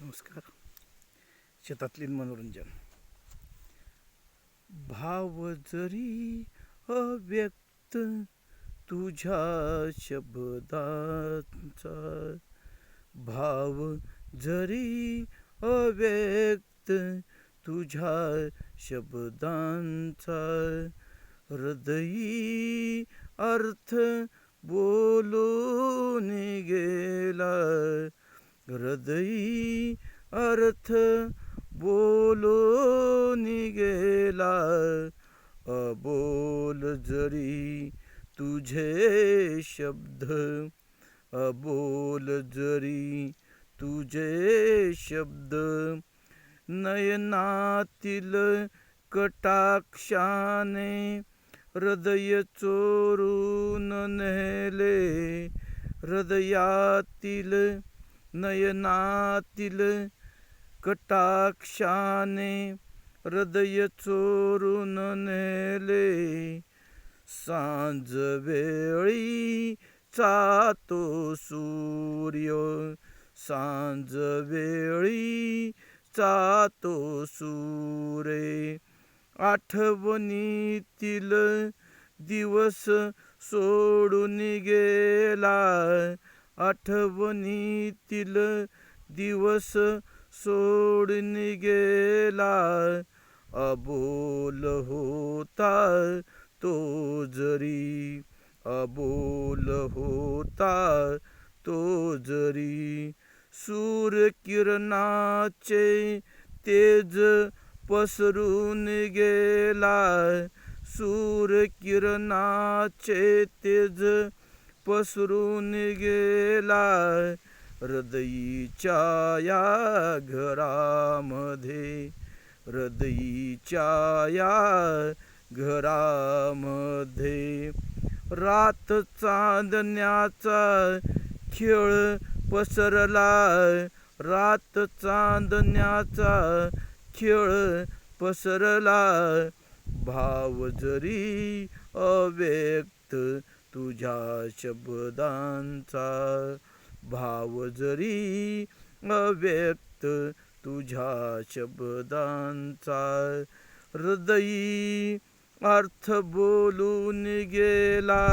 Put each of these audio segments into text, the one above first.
नमस्कार. शेतातली मनोरंजन. भाव जरी अव्यक्त तुझ्या शब्दांचा, भाव जरी अव्यक्त तुझ्या शब्दांचा, हृदयी अर्थ बोलून गेला, हृदयी अर्थ बोलून गेला. अबोल जरी तुझे शब्द, अबोल जरी तुझे शब्द, नयनातील कटाक्षाने हृदय चोरून नेले, हृदयातील नयनातील कटाक्षाने हृदय चोरून नेले. सांज वेळी चातो सूर्य, सांज वेळी चातो सूर्य, आठवणीतील दिवस सोडून गेला, आठवणीतील दिवस सोडून गेला. अबोल होता तो जरी, अबोल होता तो जरी, सूर्यकिरणाचे तेज पसरून गेला, सूर्यकिरणाचे तेज पसरून गेला. हृदयीच्या या घरामध्ये, हृदयीच्या या घरामध्ये, रात चांदण्याचा खेळ पसरला, रात चांदण्याचा खेळ पसरला. भाव जरी अव्यक्त तुझ्या शब्दांचा, भाव जरी अव्यक्त तुझ्या शब्दांचा, हृदयी अर्थ बोलून गेला,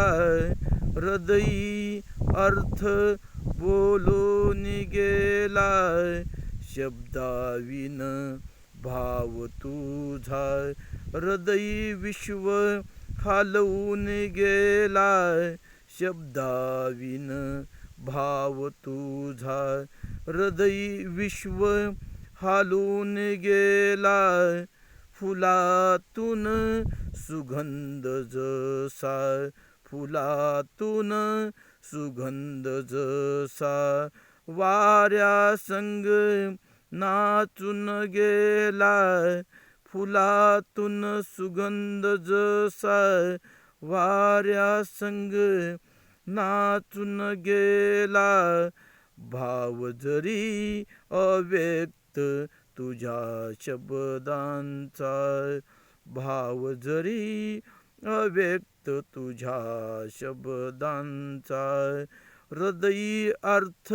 हृदयी अर्थ बोलून गेला. शब्दाविन भाव तुझा हृदयी विश्व हलवून गेला, शब्दाविन भाव तुझा हृदयी विश्व हालून गेला. फुलातून सुगंध जसा, फुलातून सुगंध जसा, वाऱ्या संग नाचून गेला, फुलातून सुगंध जसा, वाऱ्या संग नाचून गेला. भाव जरी अव्यक्त तुझ्या शब्दांचा, भाव जरी अव्यक्त तुझ्या शब्दांचा, हृदयी अर्थ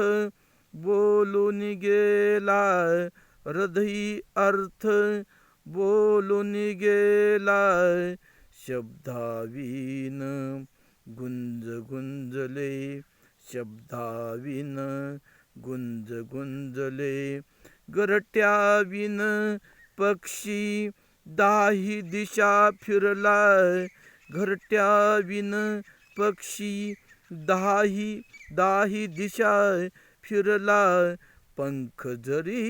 बोलून गेला, हृदयी अर्थ बोलून गेला. शब्दाविन गुंज गुंजले, शब्दाविन गुंज गुंजले, घरट्याविन पक्षी दाही दिशा फिरला, घरट्याविन पक्षी दाही दिशा फिरला. पंख जरी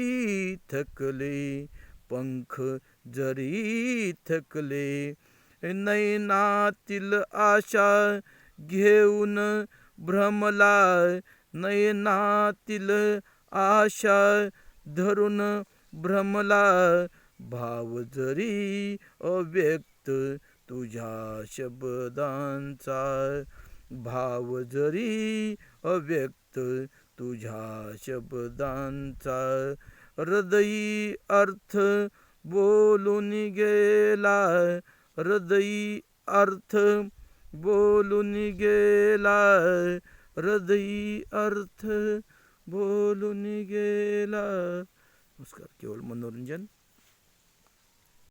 थकले, पंख जरी थकले, नयनातील आशा घेऊन भ्रमला, नयनातील आशा धरून भ्रमला. भाव जरी अव्यक्त तुझ्या शब्दांचा, भाव जरी अव्यक्त तुझ्या शब्दांचा, हृदयी अर्थ बोलून गेला, हृदयी अर्थ बोलून गेला, हृदयी अर्थ बोलून गेला. नमस्कार. केवळ मनोरंजन